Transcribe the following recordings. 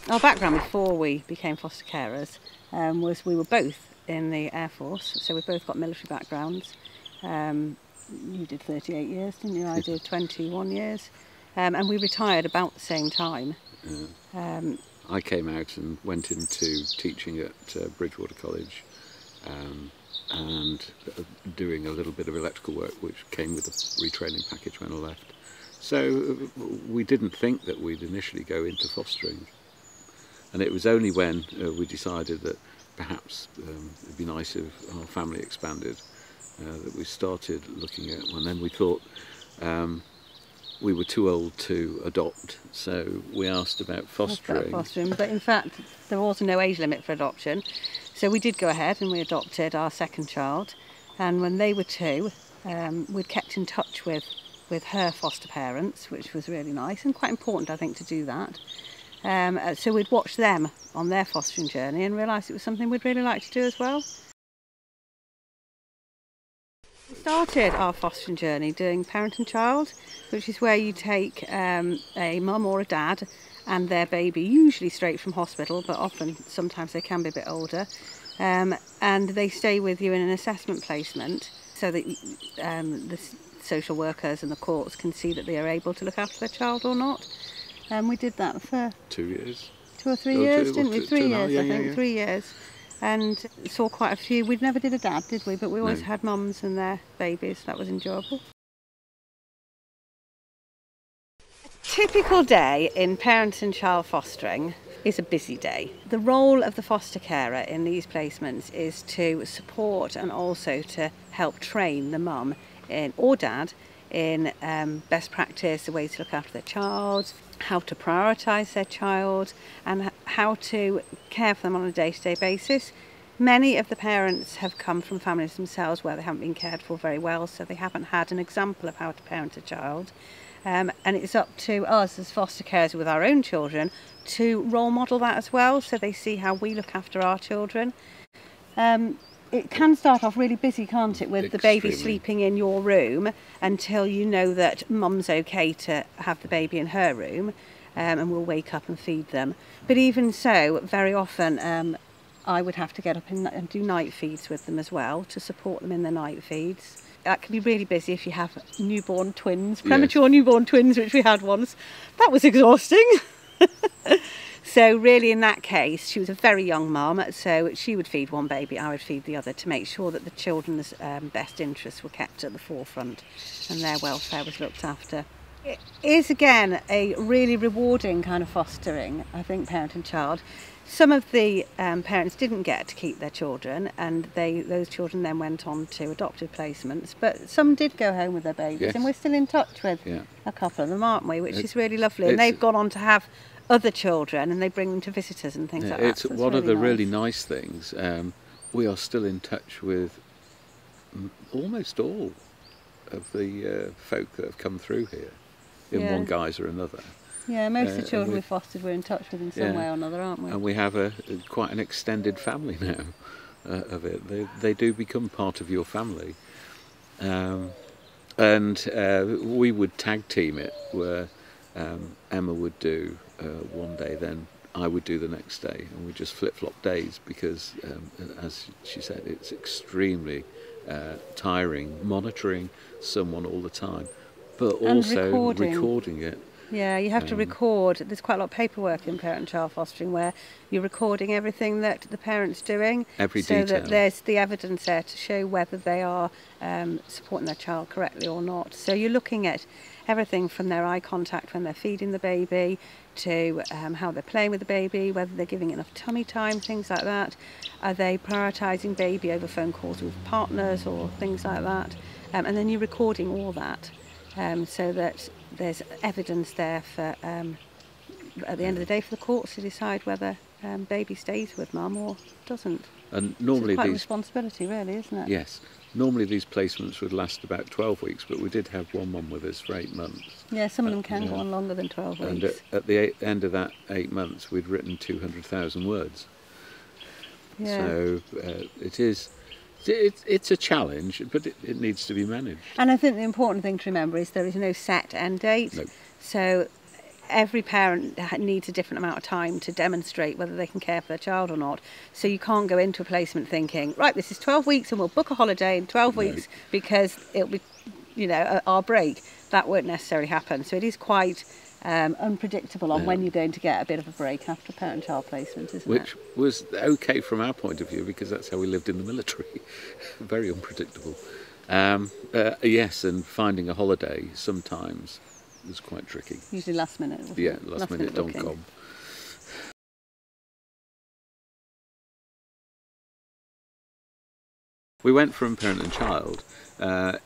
Our background before we became foster carers was we were both in the Air Force, so we've both got military backgrounds. You did 38 years, didn't you? I did 21 years. And we retired about the same time. I came out and went into teaching at Bridgewater College and doing a little bit of electrical work, which came with a retraining package when I left. So we didn't think that we'd initially go into fostering. And it was only when we decided that perhaps it'd be nice if our family expanded that we started looking at, and then we thought we were too old to adopt, so we asked about fostering. But in fact there was no age limit for adoption, so we did go ahead and we adopted our second child. And when they were 2, we'd kept in touch with her foster parents, which was really nice and quite important, I think, to do that. So we'd watch them on their fostering journey and realised it was something we'd really like to do as well. We started our fostering journey doing parent and child, which is where you take a mum or a dad and their baby, usually straight from hospital, but often sometimes they can be a bit older, and they stay with you in an assessment placement so that the social workers and the courts can see that they are able to look after their child or not. And we did that for 2 years. 2 or 3 years, didn't we? 3 years, I think, 3 years. And saw quite a few. We never did a dad, did we? But we always had mums and their babies. That was enjoyable. A typical day in parent and child fostering is a busy day. The role of the foster carer in these placements is to support and also to help train the mum or dad in best practice, the ways to look after their child, how to prioritise their child, and how to care for them on a day-to-day basis. Many of the parents have come from families themselves where they haven't been cared for very well, so they haven't had an example of how to parent a child. And it's up to us as foster carers with our own children to role model that as well, so they see how we look after our children. It can start off really busy, can't it, with the baby sleeping in your room until you know that mum's okay to have the baby in her room, and we'll wake up and feed them. But even so, very often I would have to get up and do night feeds with them as well to support them in their night feeds. That can be really busy if you have newborn twins, premature newborn twins, which we had once. That was exhausting. So really in that case, she was a very young mum, so she would feed one baby, I would feed the other, to make sure that the children's best interests were kept at the forefront and their welfare was looked after. It is again a really rewarding kind of fostering, I think, parent and child. Some of the parents didn't get to keep their children, and those children then went on to adoptive placements, but some did go home with their babies, and we're still in touch with a couple of them, aren't we, which is really lovely. And they've gone on to have other children and they bring them to visitors and things like that. It's so one of the really nice things. We are still in touch with almost all of the folk that have come through here in one guise or another. Yeah, most of the children we fostered we're in touch with in some way or another, aren't we? And we have quite an extended family now of it. They do become part of your family. And we would tag team it where Emma would do one day, then I would do the next day, and we just flip-flop days because, as she said, it's extremely tiring monitoring someone all the time, but also recording it. Yeah, you have to record. There's quite a lot of paperwork in parent and child fostering where you're recording everything that the parent's doing, every detail, so that there's the evidence there to show whether they are supporting their child correctly or not. So you're looking at everything from their eye contact when they're feeding the baby to how they're playing with the baby, whether they're giving enough tummy time, things like that. Are they prioritising baby over phone calls with partners or things like that? And then you're recording all that so that there's evidence there for, at the end of the day, for the courts to decide whether baby stays with mum or doesn't. And normally it's quite a responsibility, really, isn't it? Yes. Normally these placements would last about 12 weeks, but we did have one mum with us for 8 months. Yeah, some of them can go on longer than 12 weeks. And at the end of that 8 months, we'd written 200,000 words. Yeah. So it's a challenge, but it needs to be managed. And I think the important thing to remember is there is no set end date. No. So every parent needs a different amount of time to demonstrate whether they can care for their child or not. So you can't go into a placement thinking, right, this is 12 weeks and we'll book a holiday in 12 weeks because it'll be, you know, our break. That won't necessarily happen. So it is quite unpredictable on when you're going to get a bit of a break after parent-child placement, isn't it? Which was okay from our point of view because that's how we lived in the military. Very unpredictable. Yes, and finding a holiday sometimes was quite tricky. Usually last minute. Yeah, last minute don't booking. come. We went from parent and child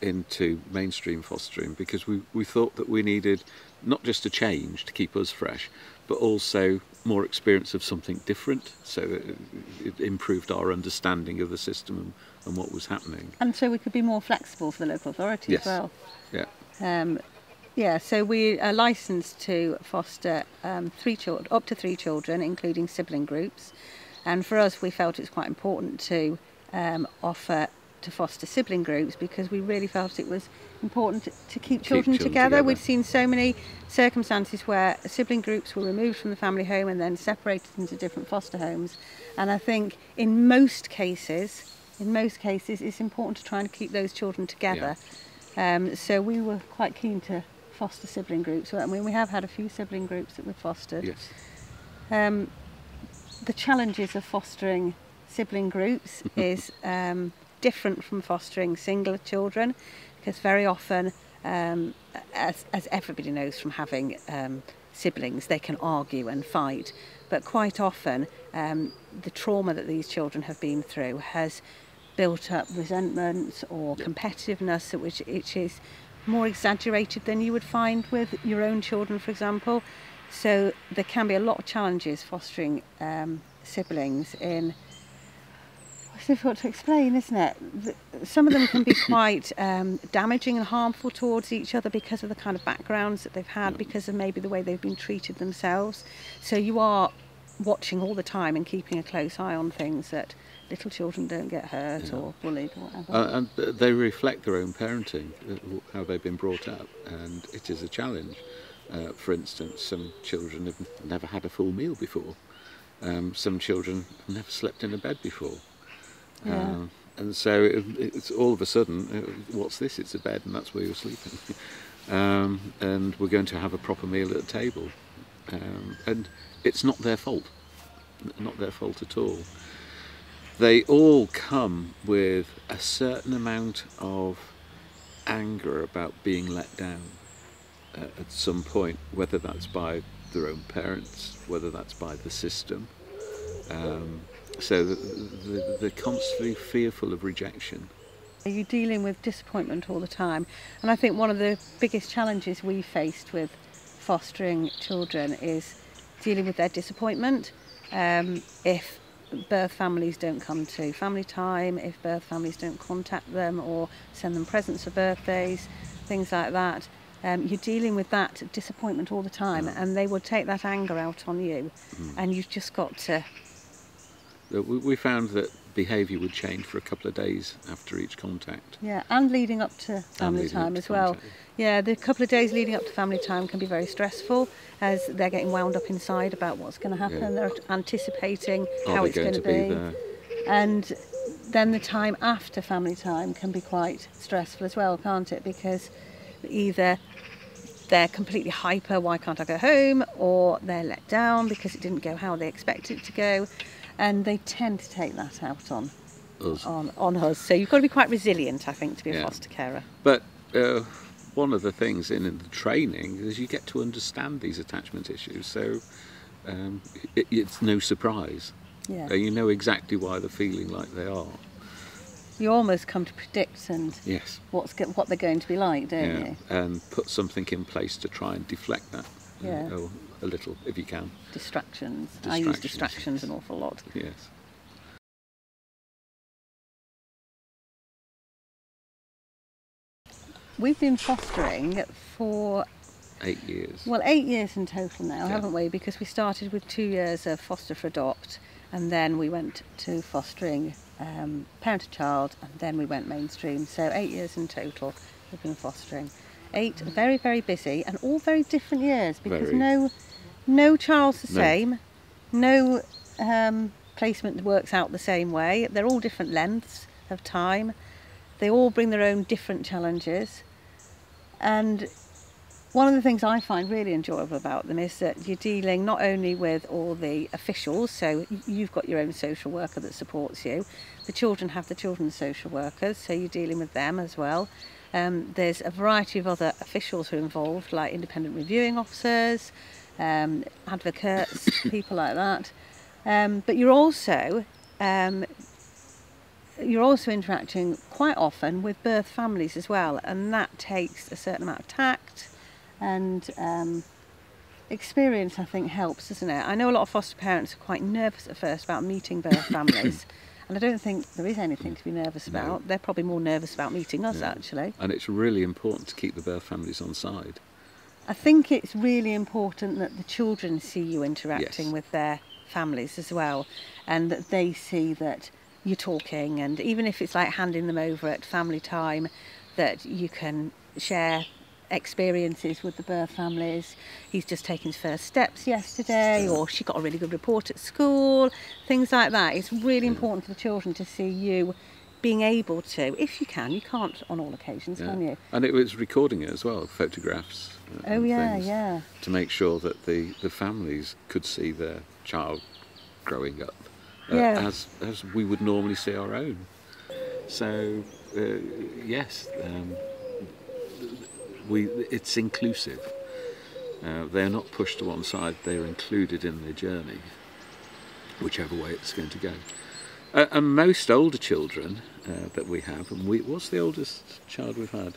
into mainstream fostering because we thought that we needed not just a change to keep us fresh, but also more experience of something different. So it improved our understanding of the system and what was happening. And so we could be more flexible for the local authority as well. Yeah. So we are licensed to foster up to three children, including sibling groups. And for us, we felt it's quite important to offer to foster sibling groups because we really felt it was important to keep children together. We'd seen so many circumstances where sibling groups were removed from the family home and then separated into different foster homes. And I think in most cases, it's important to try and keep those children together. So we were quite keen to foster sibling groups. I mean, we have had a few sibling groups that we've fostered. Yes. The challenges of fostering sibling groups is different from fostering single children, because very often, as everybody knows from having siblings, they can argue and fight, but quite often the trauma that these children have been through has built up resentment or competitiveness, which is more exaggerated than you would find with your own children, for example. So there can be a lot of challenges fostering siblings in... It's difficult to explain, isn't it? Some of them can be quite damaging and harmful towards each other because of the kind of backgrounds that they've had, because of maybe the way they've been treated themselves. So you are watching all the time and keeping a close eye on things that little children don't get hurt or bullied or whatever. And they reflect their own parenting, how they've been brought up, and it is a challenge. For instance, some children have never had a full meal before. Some children have never slept in a bed before. And so it's all of a sudden, what's this? It's a bed and that's where you're sleeping. And we're going to have a proper meal at the table. And it's not their fault. Not their fault at all. They all come with a certain amount of anger about being let down at some point, whether that's by their own parents, whether that's by the system. So they're constantly fearful of rejection. You're dealing with disappointment all the time, and I think one of the biggest challenges we faced with fostering children is dealing with their disappointment. If birth families don't come to family time, if birth families don't contact them or send them presents for birthdays, things like that, you're dealing with that disappointment all the time, and they will take that anger out on you, and you've just got to... We found that behaviour would change for a couple of days after each contact. Yeah, and leading up to family time as well. Yeah, the couple of days leading up to family time can be very stressful as they're getting wound up inside about what's going to happen. Yeah. They're anticipating how it's going to be there? And then the time after family time can be quite stressful as well, can't it? Because either they're completely hyper, why can't I go home? Or they're let down because it didn't go how they expected it to go. And they tend to take that out on us. So you've got to be quite resilient, I think, to be a foster carer. But one of the things in the training is you get to understand these attachment issues, so it's no surprise. Yeah. You know exactly why they're feeling like they are. You almost come to predict what they're going to be like, don't you? And put something in place to try and deflect that. Yeah. A little, if you can. Distractions. I use distractions an awful lot. Yes. We've been fostering for 8 years. Well, 8 years in total now, haven't we? Because we started with 2 years of foster for adopt, and then we went to fostering parent to child, and then we went mainstream. So 8 years in total we've been fostering. 8 are very, very busy, and all very different years, because Very. no child's the No. same, no placement works out the same way. They're all different lengths of time. They all bring their own different challenges. And one of the things I find really enjoyable about them is that you're dealing not only with all the officials, so you've got your own social worker that supports you. The children have the children's social workers, so you're dealing with them as well. There's a variety of other officials who are involved, like independent reviewing officers, advocates, people like that. But you're also interacting quite often with birth families as well, and that takes a certain amount of tact and experience. I think helps, doesn't it? I know a lot of foster parents are quite nervous at first about meeting birth families, and I don't think there is anything to be nervous about. They're probably more nervous about meeting us, actually. And it's really important to keep the birth families on side. I think it's really important that the children see you interacting with their families as well, and that they see that you're talking, and even if it's like handing them over at family time, that you can share experiences with the birth families. He's just taken his first steps yesterday, or she got a really good report at school, things like that. It's really important for the children to see you being able to, if you can, you can't on all occasions, can you? And it was recording it as well, photographs and things, to make sure that the families could see their child growing up as we would normally see our own. So it's inclusive. They're not pushed to one side, they're included in the journey, whichever way it's going to go. And most older children that we have, and what's the oldest child we've had?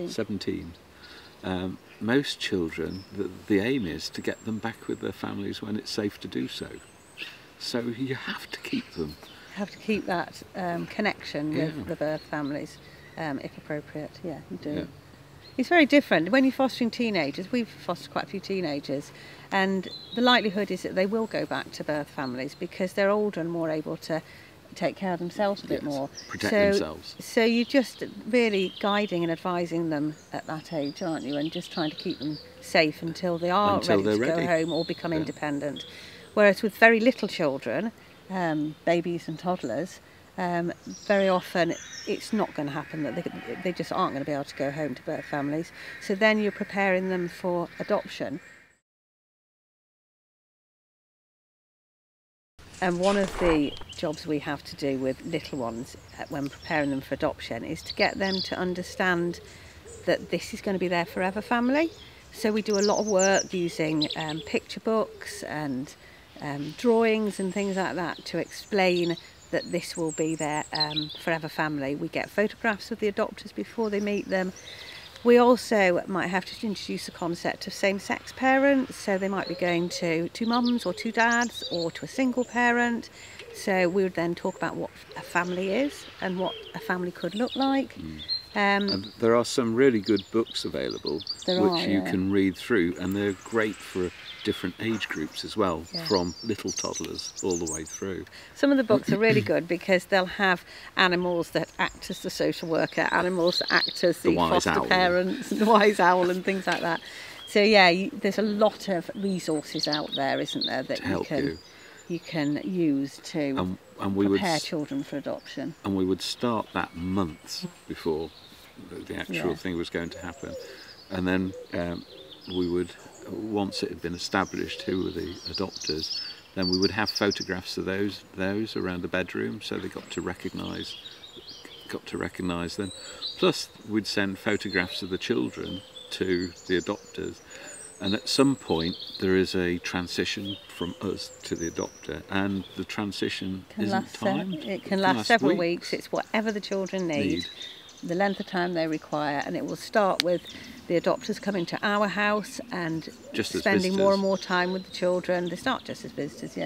17. Most children, the aim is to get them back with their families when it's safe to do so. So you have to keep them. You have to keep that connection with the birth families, if appropriate. Yeah, you do. Yeah. It's very different. When you're fostering teenagers, we've fostered quite a few teenagers, and the likelihood is that they will go back to birth families because they're older and more able to take care of themselves a bit more. Protect themselves. So you're just really guiding and advising them at that age, aren't you? And just trying to keep them safe until they are ready to go home or become independent. Whereas with very little children, babies and toddlers, very often it's not going to happen, that they just aren't going to be able to go home to birth families. So then you're preparing them for adoption. And one of the jobs we have to do with little ones when preparing them for adoption is to get them to understand that this is going to be their forever family. So we do a lot of work using picture books and drawings and things like that to explain that this will be their forever family. We get photographs of the adopters before they meet them. We also might have to introduce the concept of same-sex parents, so they might be going to two mums or two dads or to a single parent. So we would then talk about what a family is and what a family could look like. And there are some really good books available which you can read through, and they're great for different age groups as well, from little toddlers all the way through. Some of the books are really good because they'll have animals that act as the social worker, animals that act as the foster parents, the wise owl and things like that. So there's a lot of resources out there, isn't there, that you can use to prepare children for adoption. And we would start that months before the actual thing was going to happen. And then we would, once it had been established who were the adopters, then we would have photographs of those around the bedroom, so they got to recognise them. Plus we'd send photographs of the children to the adopters. And at some point there is a transition from us to the adopter, and the transition isn't timed. It can last several weeks. It's whatever the children need, the length of time they require, and it will start with the adopters coming to our house and spending more and more time with the children. They start just as visitors,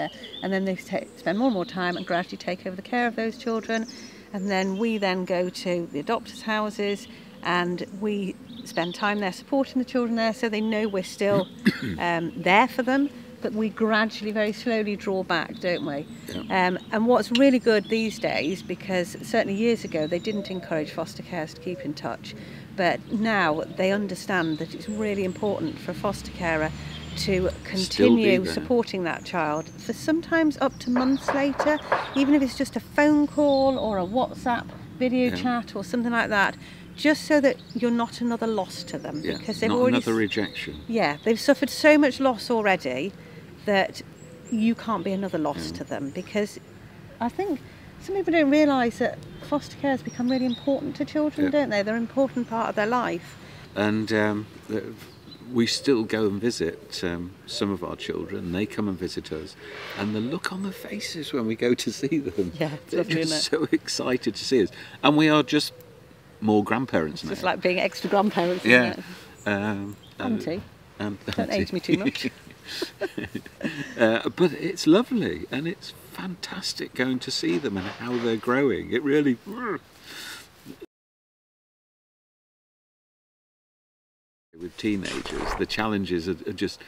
and then they spend more and more time and gradually take over the care of those children, and then we then go to the adopters' houses and we spend time there supporting the children there, so they know we're still there for them, but we gradually, very slowly draw back, don't we? And what's really good these days, because certainly years ago they didn't encourage foster carers to keep in touch, But now they understand that it's really important for a foster carer to continue supporting that child for sometimes up to months later, even if it's just a phone call or a WhatsApp video chat or something like that, just so that you're not another loss to them. Yeah, because they've not already another rejection. Yeah, they've suffered so much loss already that you can't be another loss to them, because I think some people don't realise that foster care has become really important to children, don't they? They're an important part of their life. And we still go and visit some of our children. They come and visit us, and the look on their faces when we go to see them, they're just so excited to see us. And we are just more grandparents now. It's like being extra grandparents, isn't it? Auntie. Don't age me too much. But it's lovely, and it's fantastic going to see them and how they're growing. It really... With teenagers, the challenges are just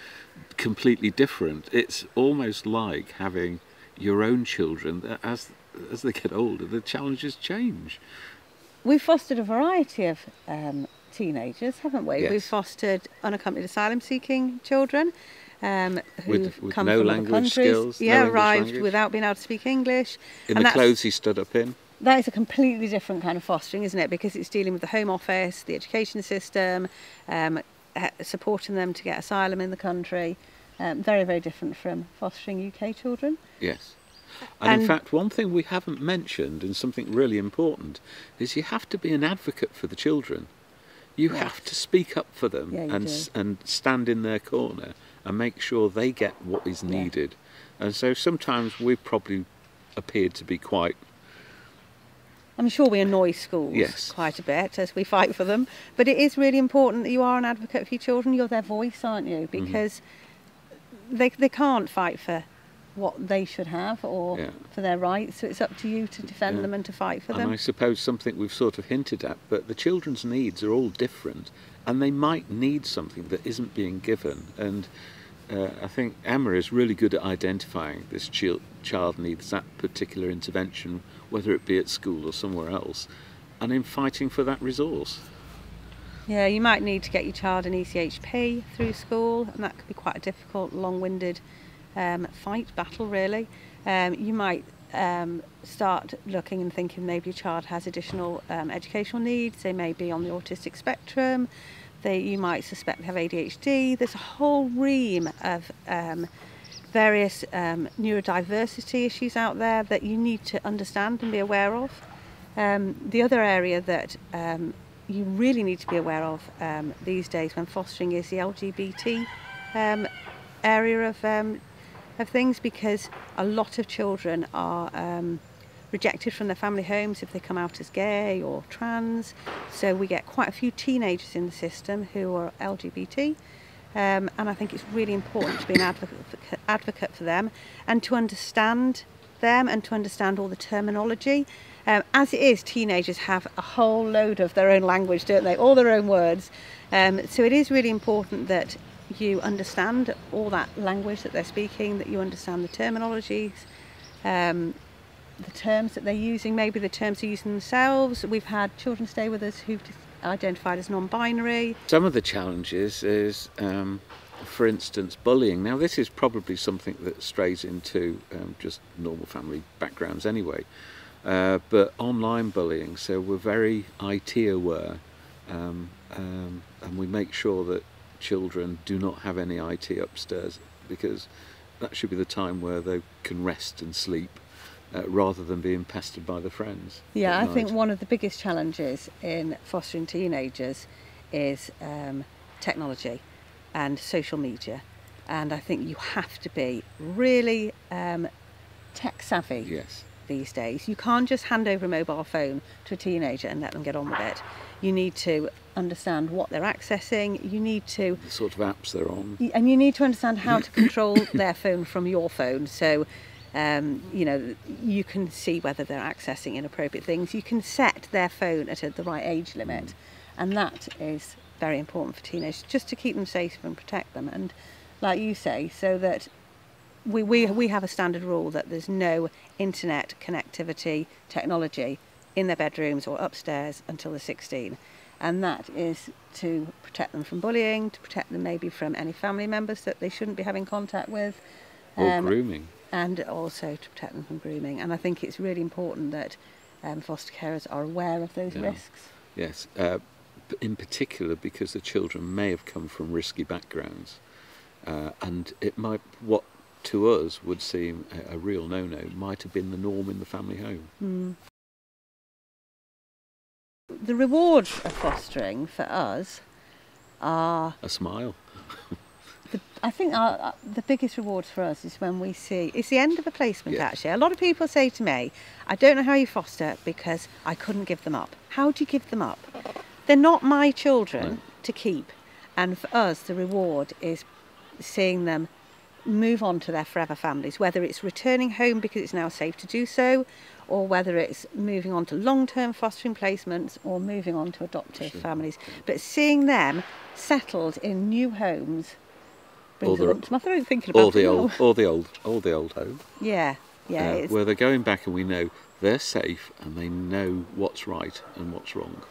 completely different. It's almost like having your own children. As they get older, the challenges change. We've fostered a variety of teenagers, haven't we? Yes. We've fostered unaccompanied asylum-seeking children who've with come no from language other countries. skills, Yeah, no English arrived language. without being able to speak English. In the clothes he stood up in. That is a completely different kind of fostering, isn't it? Because it's dealing with the Home Office, the education system, supporting them to get asylum in the country. Very, very different from fostering UK children. Yes. And in fact, one thing we haven't mentioned, and something really important, is you have to be an advocate for the children. You have to speak up for them and stand in their corner and make sure they get what is needed. And so sometimes we've probably appeared to be quite... I'm sure we annoy schools quite a bit as we fight for them, but it is really important that you are an advocate for your children. You're their voice, aren't you? Because they can't fight for what they should have or for their rights, so it's up to you to defend them and to fight for them. And I suppose something we've sort of hinted at, but the children's needs are all different, and they might need something that isn't being given. And I think Emma is really good at identifying this child needs that particular intervention, whether it be at school or somewhere else, and in fighting for that resource. Yeah, you might need to get your child an ECHP through school, and that could be quite a difficult, long-winded battle really. You might start looking and thinking maybe your child has additional educational needs. They may be on the autistic spectrum. You might suspect they have ADHD. There's a whole ream of various neurodiversity issues out there that you need to understand and be aware of. The other area that you really need to be aware of these days when fostering is the LGBT area of things, because a lot of children are rejected from their family homes if they come out as gay or trans. So we get quite a few teenagers in the system who are LGBT, and I think it's really important to be an advocate for them and to understand them and to understand all the terminology. As it is, teenagers have a whole load of their own language, don't they? All their own words. So it is really important that you understand all that language that they're speaking, that you understand the terminologies, the terms that they're using, maybe the terms they're using themselves. We've had children stay with us who've identified as non-binary. Some of the challenges is, for instance, bullying. Now this is probably something that strays into just normal family backgrounds anyway, but online bullying, so we're very IT aware, and we make sure that children do not have any IT upstairs, because that should be the time where they can rest and sleep rather than being pestered by their friends. Yeah, I think one of the biggest challenges in fostering teenagers is technology and social media, and I think you have to be really tech savvy these days. You can't just hand over a mobile phone to a teenager and let them get on with it. You need to understand what they're accessing, you need to... the sort of apps they're on. And you need to understand how to control their phone from your phone. So, you know, you can see whether they're accessing inappropriate things. You can set their phone at the right age limit. And that is very important for teenagers, just to keep them safe and protect them. And like you say, so that we have a standard rule that there's no internet connectivity technology in their bedrooms or upstairs until they're 16. and that is to protect them from bullying, to protect them maybe from any family members that they shouldn't be having contact with. Or grooming. And also to protect them from grooming. And I think it's really important that foster carers are aware of those risks. Yes, in particular because the children may have come from risky backgrounds, and it might, what to us would seem a real no-no, might have been the norm in the family home. The rewards of fostering for us are... A smile. I think the biggest rewards for us is when we see, it's the end of a placement actually. A lot of people say to me, I don't know how you foster because I couldn't give them up. How do you give them up? They're not my children to keep. And for us, the reward is seeing them move on to their forever families, whether it's returning home because it's now safe to do so, or whether it's moving on to long-term fostering placements or moving on to adoptive families. But seeing them settled in new homes brings a lump to my throat thinking about it. Or the old home. Yeah. Where they're going back and we know they're safe and they know what's right and what's wrong.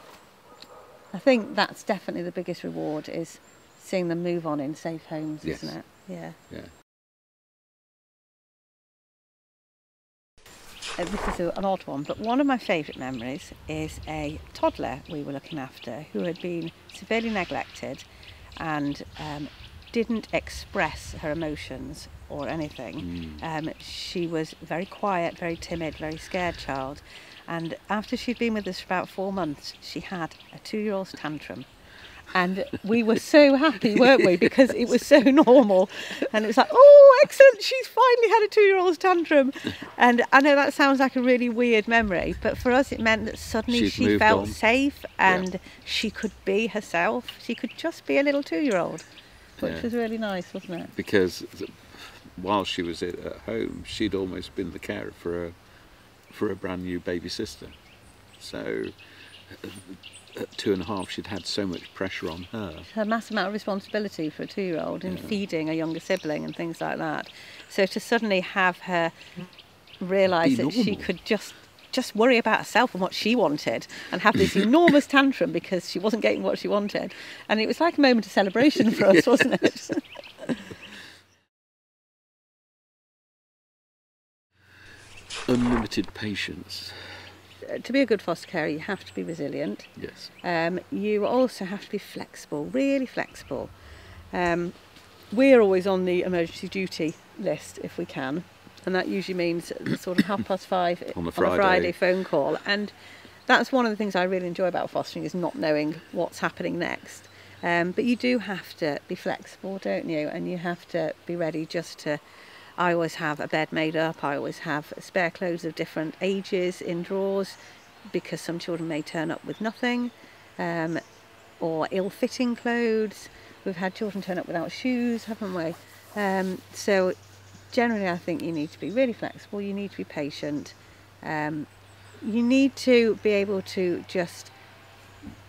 I think that's definitely the biggest reward, is seeing them move on in safe homes, isn't it? Yeah. This is an odd one, but one of my favourite memories is a toddler we were looking after who had been severely neglected and didn't express her emotions or anything. She was very quiet, very timid, very scared child, and after she'd been with us for about 4 months she had a 2-year-old's tantrum, and we were so happy, weren't we, because it was so normal, and it was like, oh excellent, she's finally had a 2-year-old's tantrum. And I know that sounds like a really weird memory, but for us it meant that suddenly she felt safe and she could be herself. She could just be a little 2-year-old. Which was really nice, wasn't it? Because while she was at home, she'd almost been the carer for a brand new baby sister. So at 2.5, she'd had so much pressure on her. A massive amount of responsibility for a 2-year-old in feeding a younger sibling and things like that. So to suddenly have her realise that she could just worry about herself and what she wanted and have this enormous tantrum because she wasn't getting what she wanted. And it was like a moment of celebration for us, wasn't it? Unlimited patience. To be a good foster carer, you have to be resilient. Yes. You also have to be flexible, really flexible. We're always on the emergency duty list if we can. And that usually means sort of 5:30 on a Friday phone call. And that's one of the things I really enjoy about fostering, is not knowing what's happening next. But you do have to be flexible, don't you? And you have to be ready just to... I always have a bed made up. I always have spare clothes of different ages in drawers, because some children may turn up with nothing, or ill-fitting clothes. We've had children turn up without shoes, haven't we? So generally I think you need to be really flexible, you need to be patient, you need to be able to just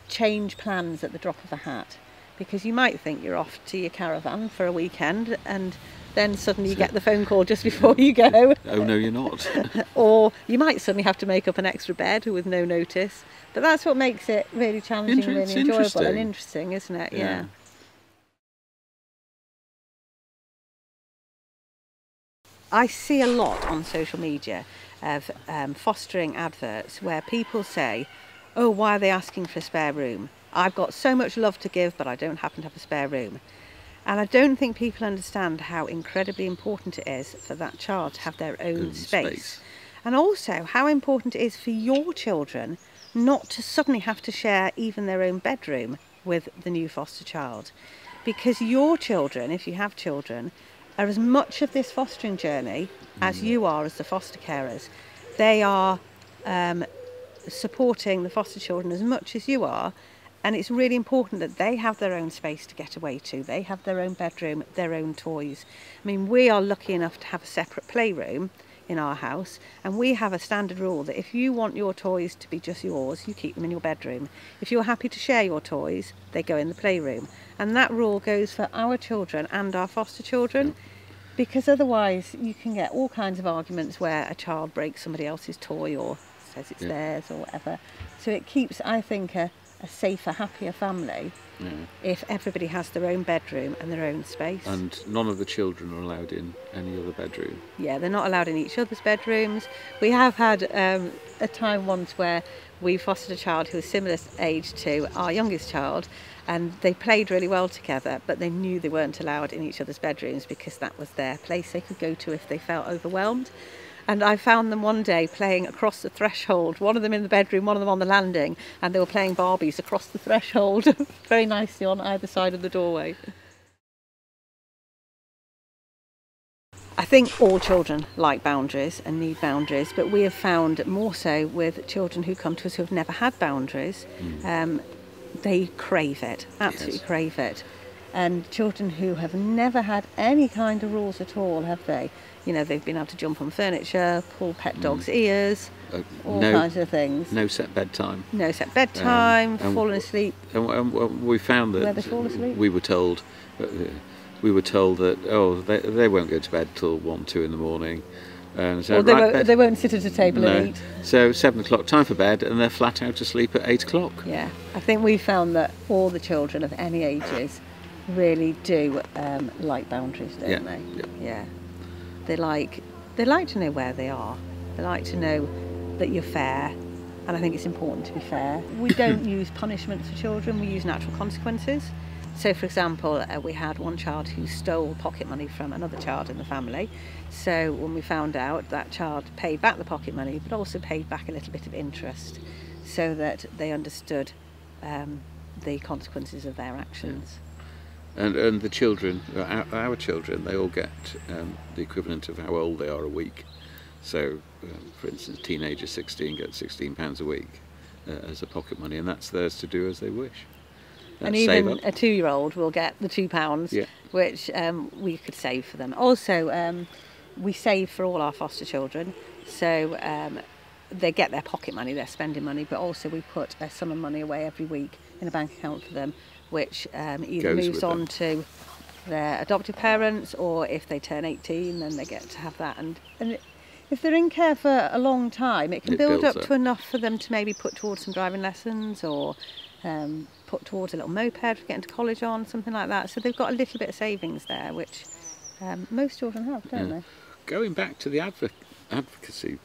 change plans at the drop of a hat, because you might think you're off to your caravan for a weekend and then suddenly you get the phone call just before you go. Oh no, you're not. Or you might suddenly have to make up an extra bed with no notice. But that's what makes it really challenging and really enjoyable and interesting, isn't it? Yeah. I see a lot on social media of fostering adverts where people say, oh, why are they asking for a spare room? I've got so much love to give, but I don't happen to have a spare room. And I don't think people understand how incredibly important it is for that child to have their own space. And also how important it is for your children not to suddenly have to share even their own bedroom with the new foster child. Because your children, if you have children, are as much of this fostering journey as you are as the foster carers. They are supporting the foster children as much as you are, and it's really important that they have their own space to get away to. They have their own bedroom, their own toys. I mean, we are lucky enough to have a separate playroom in our house, and we have a standard rule that if you want your toys to be just yours, you keep them in your bedroom. If you're happy to share your toys, they go in the playroom. And that rule goes for our children and our foster children, because otherwise you can get all kinds of arguments where a child breaks somebody else's toy or says it's theirs or whatever. So it keeps, I think, a a safer, happier family if everybody has their own bedroom and their own space. And none of the children are allowed in any other bedroom. Yeah, they're not allowed in each other's bedrooms. We have had a time once where we fostered a child who was similar age to our youngest child, and they played really well together, but they knew they weren't allowed in each other's bedrooms because that was their place they could go to if they felt overwhelmed. And I found them one day playing across the threshold, one of them in the bedroom, one of them on the landing, and they were playing Barbies across the threshold, very nicely on either side of the doorway. I think all children like boundaries and need boundaries, but we have found more so with children who come to us who have never had boundaries. They crave it, absolutely crave it. And children who have never had any kind of rules at all, have they? You know, they've been able to jump on furniture, pull pet dogs' ears, all kinds of things. No set bedtime. No set bedtime, falling asleep. And we found that where they fall asleep. we were told that they won't go to bed till 1, 2 in the morning. And so, they won't sit at a table and eat. So 7 o'clock, time for bed, and they're flat out asleep at 8 o'clock. Yeah, I think we found that all the children of any ages really do like boundaries, don't they? Yeah. They like to know where they are. They like to know that you're fair, and I think it's important to be fair. We don't use punishment for children, we use natural consequences. So, for example, we had one child who stole pocket money from another child in the family. So when we found out, that child paid back the pocket money, but also paid back a little bit of interest, so that they understood the consequences of their actions. And the children, our children, they all get the equivalent of how old they are a week. So, for instance, teenager 16 gets £16 a week as a pocket money, and that's theirs to do as they wish. And even a 2-year-old will get the £2, which we could save for them. Also, we save for all our foster children, so they get their pocket money, their spending money, but also we put a sum of money away every week in a bank account for them, which either moves on to their adoptive parents, or if they turn 18, then they get to have that. And if they're in care for a long time, it can build up to enough for them to maybe put towards some driving lessons, or put towards a little moped for getting to college on, something like that. So they've got a little bit of savings there, which most children have, don't they? Going back to the advocacy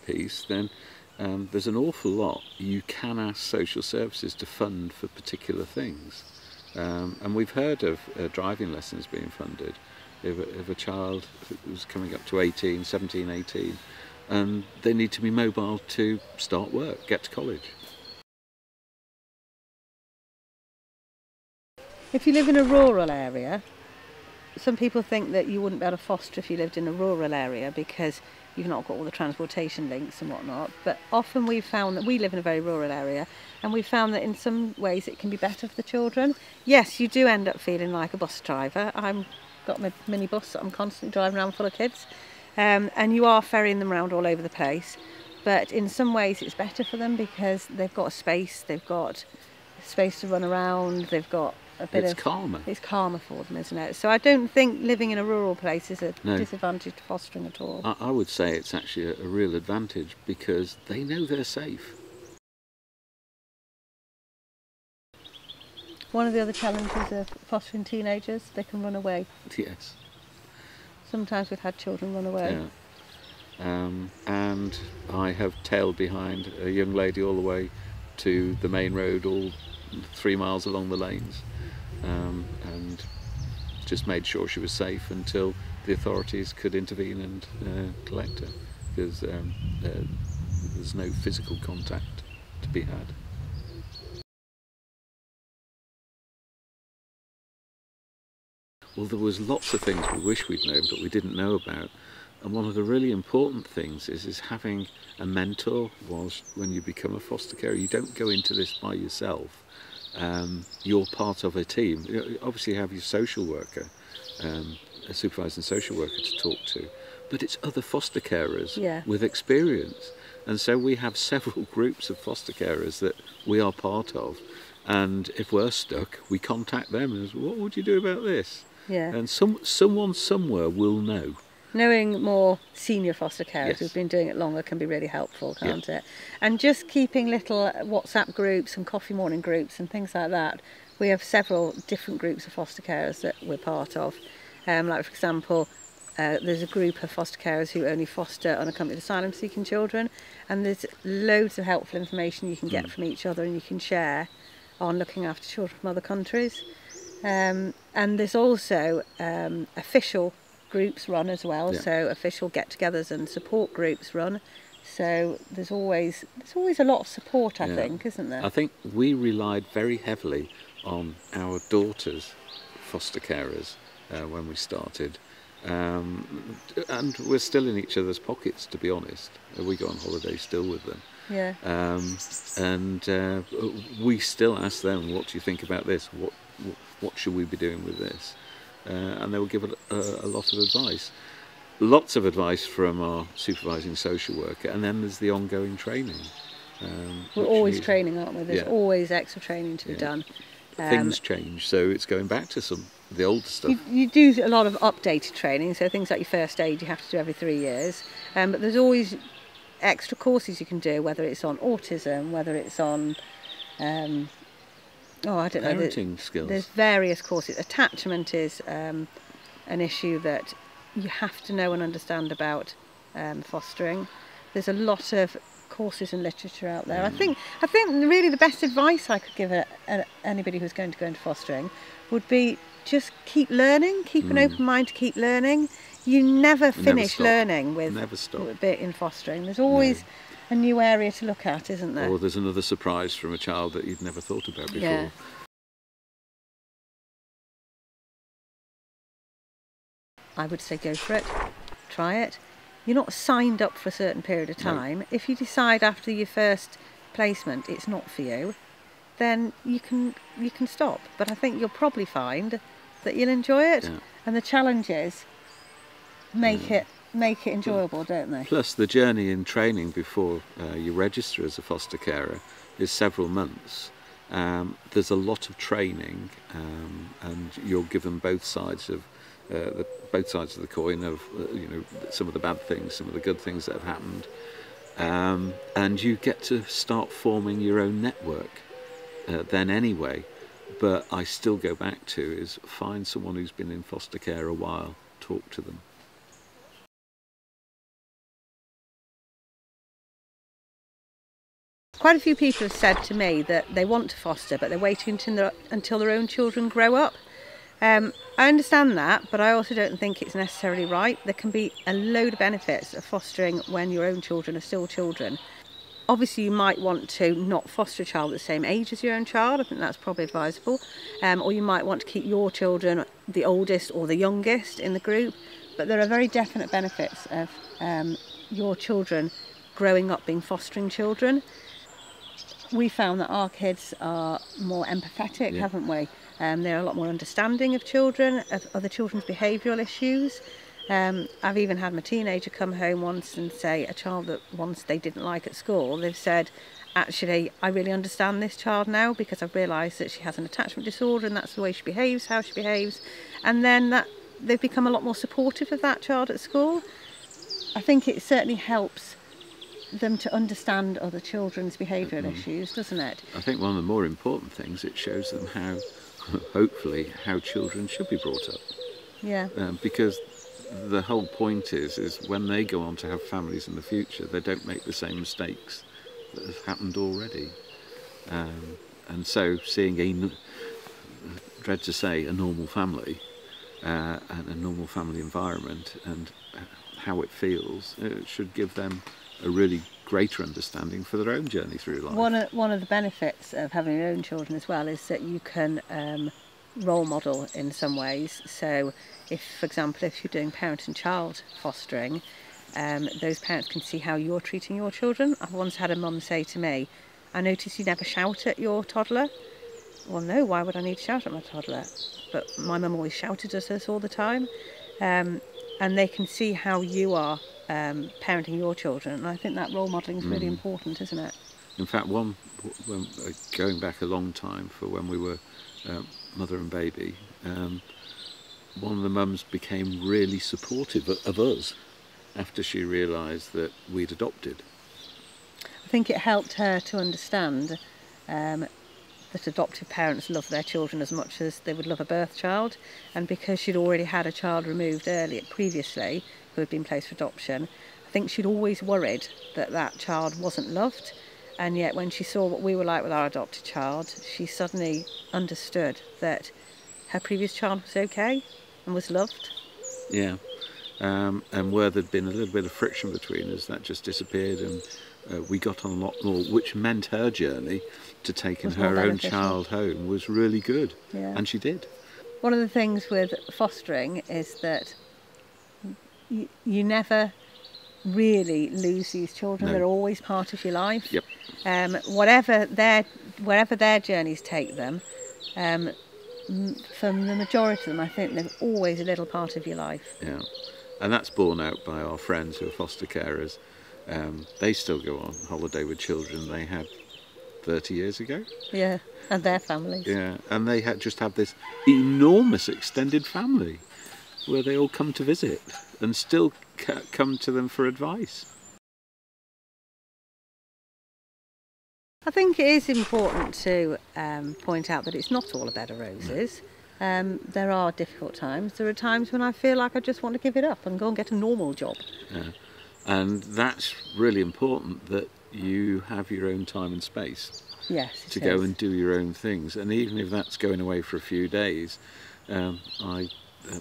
piece, then there's an awful lot you can ask social services to fund for particular things. And we've heard of driving lessons being funded if a child who's coming up to 17, 18, and they need to be mobile to start work, get to college. If you live in a rural area, some people think that you wouldn't be able to foster if you lived in a rural area because you've not got all the transportation links and whatnot. But often we've found that we live in a very rural area, and we've found that in some ways it can be better for the children. Yes, you do end up feeling like a bus driver. I've got my mini bus that I'm constantly driving around full of kids, and you are ferrying them around all over the place. But in some ways it's better for them because they've got space to run around, they've got it's calmer. It's calmer for them, isn't it? So I don't think living in a rural place is a disadvantage to fostering at all. I would say it's actually a real advantage because they know they're safe. One of the other challenges of fostering teenagers, they can run away. Yes. Sometimes we've had children run away. Yeah. And I have tailed behind a young lady all the way to the main road, all 3 miles along the lanes. And just made sure she was safe until the authorities could intervene and collect her, because there's no physical contact to be had. Well, there was lots of things we wish we'd known but we didn't know about, and one of the really important things is having a mentor. When you become a foster carer, you don't go into this by yourself. You're part of a team. You obviously have your social worker, a supervising social worker to talk to, but it's other foster carers with experience. And so we have several groups of foster carers that we are part of, and if we're stuck, we contact them and say, what would you do about this? And someone somewhere will know. knowing more senior foster carers Yes. who've been doing it longer can be really helpful, can't it? And just keeping little WhatsApp groups and coffee morning groups and things like that. We have several different groups of foster carers that we're part of. Like, for example, there's a group of foster carers who only foster unaccompanied asylum seeking children, and there's loads of helpful information you can get from each other and you can share on looking after children from other countries. And there's also official groups run as well, so official get-togethers and support groups run. So there's always a lot of support, I think, isn't there? I think we relied very heavily on our daughters' foster carers when we started. And we're still in each other's pockets, to be honest. We go on holiday still with them. Yeah. And we still ask them, what do you think about this? What should we be doing with this? And they will give a lot of advice. Lots of advice from our supervising social worker, and then there's the ongoing training. We're always training, aren't we? There's always extra training to be done. Things change, so it's going back to the older stuff. You do a lot of updated training, so things like your first aid you have to do every 3 years. But there's always extra courses you can do, whether it's on autism, whether it's on I don't know. Parenting skills. There's various courses. Attachment is an issue that you have to know and understand about fostering. There's a lot of courses and literature out there. I think really the best advice I could give anybody who's going to go into fostering would be just keep learning, keep an open mind to keep learning. You never finish learning with a bit in fostering. There's always a new area to look at, isn't there? Or there's another surprise from a child that you'd never thought about before. Yeah. I would say go for it, try it. You're not signed up for a certain period of time. No. If you decide after your first placement it's not for you, then you can stop. But I think you'll probably find that you'll enjoy it, and the challenges make it enjoyable, don't they? Plus, the journey in training before you register as a foster carer is several months. There's a lot of training, and you're given both sides of the coin of some of the bad things, some of the good things that have happened, and you get to start forming your own network then anyway. But I still go back to is find someone who's been in foster care a while, talk to them. Quite a few people have said to me that they want to foster, but they're waiting until their own children grow up. I understand that, but I also don't think it's necessarily right. There can be a load of benefits of fostering when your own children are still children. Obviously, you might want to not foster a child at the same age as your own child. I think that's probably advisable. Or you might want to keep your children, the oldest or the youngest, in the group. But there are very definite benefits of your children growing up being fostering children. We found that our kids are more empathetic, haven't we? They're a lot more understanding of children, of other children's behavioural issues. I've even had my teenager come home once and say a child that once they didn't like at school, they've said, actually, I really understand this child now because I've realised that she has an attachment disorder and that's the way she behaves, how she behaves. And then they've become a lot more supportive of that child at school. I think it certainly helps them to understand other children's behavioural issues, doesn't it? I think one of the more important things, it shows them how, hopefully, how children should be brought up. Yeah. Because the whole point is when they go on to have families in the future, they don't make the same mistakes that have happened already. And so seeing dread to say, a normal family and a normal family environment and how it feels, it should give them a really greater understanding for their own journey through life. One of the benefits of having your own children as well is that you can role model in some ways. So if, for example, if you're doing parent and child fostering, those parents can see how you're treating your children. I've once had a mum say to me, I notice you never shout at your toddler. Well, no, why would I need to shout at my toddler? But my mum always shouted at us all the time. And they can see how you are parenting your children, and I think that role modelling is really important, isn't it? In fact, going back a long time for when we were mother and baby, one of the mums became really supportive of us after she realised that we'd adopted. I think it helped her to understand that adoptive parents love their children as much as they would love a birth child, and because she'd already had a child removed previously who had been placed for adoption, I think she'd always worried that that child wasn't loved, and yet when she saw what we were like with our adopted child, she suddenly understood that her previous child was okay and was loved. Yeah, and where there'd been a little bit of friction between us, that just disappeared, and we got on a lot more, which meant her journey to taking her own child home was really good. Yeah. And she did. One of the things with fostering is that you never really lose these children. No. They're always part of your life. Yep. Wherever their journeys take them, from the majority of them, I think they're always a little part of your life. Yeah, and that's borne out by our friends who are foster carers. They still go on holiday with children they had 30 years ago. Yeah, and their families. Yeah, and they just have this enormous extended family where they all come to visit and still come to them for advice. I think it is important to point out that it's not all a bed of roses. There are difficult times. There are times when I feel like I just want to give it up and go and get a normal job. Yeah. And that's really important, that you have your own time and space. Yes, to go and do your own things. And even if that's going away for a few days, I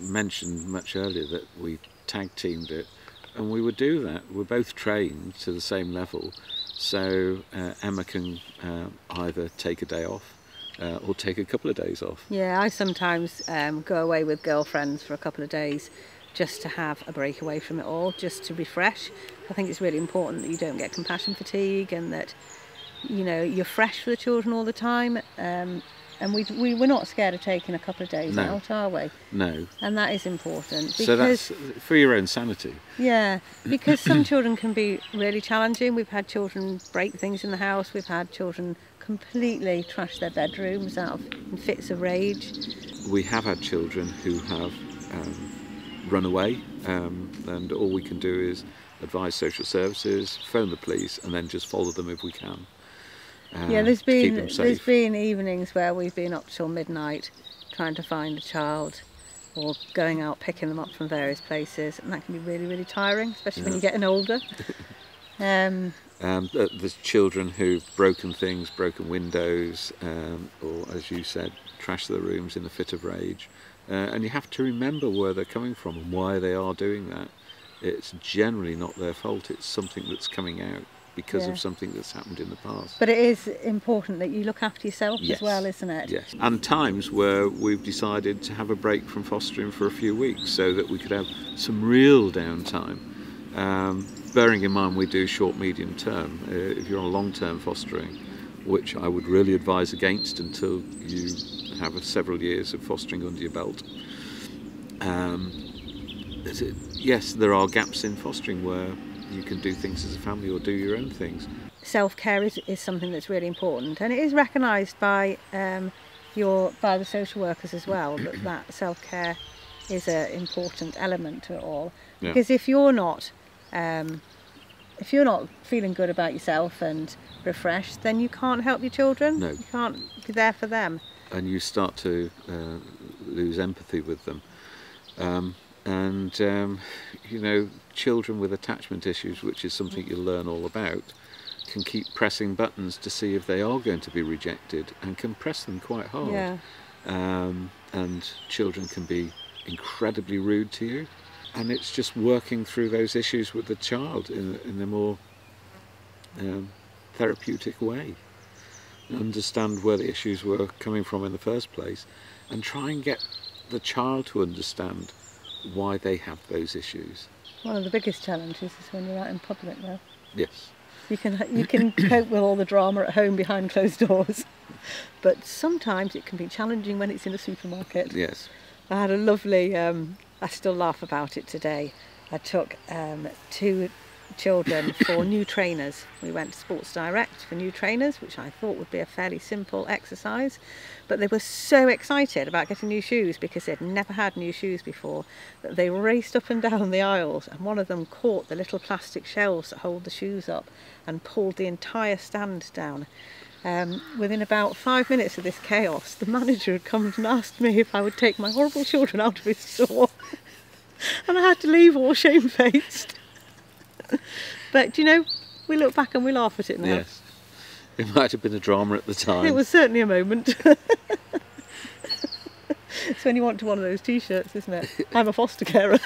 mentioned much earlier that we tag teamed it, and we would do that. We're both trained to the same level, so Emma can either take a day off or take a couple of days off. Yeah, I sometimes go away with girlfriends for a couple of days just to have a break away from it all, just to refresh. I think it's really important that you don't get compassion fatigue, and that you're fresh for the children all the time. And we're not scared of taking a couple of days out, are we? No. And that is important. Because, so that's for your own sanity. Yeah, because some children can be really challenging. We've had children break things in the house. We've had children completely trash their bedrooms out in fits of rage. We have had children who have run away, and all we can do is advise social services, phone the police, and then just follow them if we can. Yeah, there's been evenings where we've been up till midnight trying to find a child, or going out picking them up from various places, and that can be really, really tiring, especially when you're getting older. There's children who've broken things, broken windows, or as you said, trashed their rooms in a fit of rage. And you have to remember where they're coming from and why they are doing that. It's generally not their fault, it's something that's coming out because of something that's happened in the past. But it is important that you look after yourself as well, isn't it? Yes, and times where we've decided to have a break from fostering for a few weeks so that we could have some real downtime. Bearing in mind we do short, medium term. If you're on long-term fostering, which I would really advise against until you have several years of fostering under your belt. Yes, there are gaps in fostering where you can do things as a family or do your own things. Self-care is something that's really important, and it is recognised by the social workers as well, that self-care is an important element to it all. Yeah. Because if you're not feeling good about yourself and refreshed, then you can't help your children. No. You can't be there for them. And you start to lose empathy with them. Children with attachment issues, which is something you'll learn all about, can keep pressing buttons to see if they are going to be rejected, and can press them quite hard. Yeah. And children can be incredibly rude to you. And it's just working through those issues with the child in a more therapeutic way. Understand where the issues were coming from in the first place, and try and get the child to understand why they have those issues. One of the biggest challenges is when you're out in public, though. Yes. You can cope with all the drama at home behind closed doors, but sometimes it can be challenging when it's in a supermarket. Yes. I had a lovely, I still laugh about it today. I took two children for new trainers. We went to Sports Direct for new trainers, which I thought would be a fairly simple exercise, but they were so excited about getting new shoes because they'd never had new shoes before that they raced up and down the aisles, and one of them caught the little plastic shelves that hold the shoes up and pulled the entire stand down. Within about 5 minutes of this chaos, the manager had come and asked me if I would take my horrible children out of his store, and I had to leave all shamefaced. But you know, we look back and we laugh at it now. Yes, it might have been a drama at the time. It was certainly a moment. It's when you want to one of those t-shirts, isn't it? I'm a foster carer.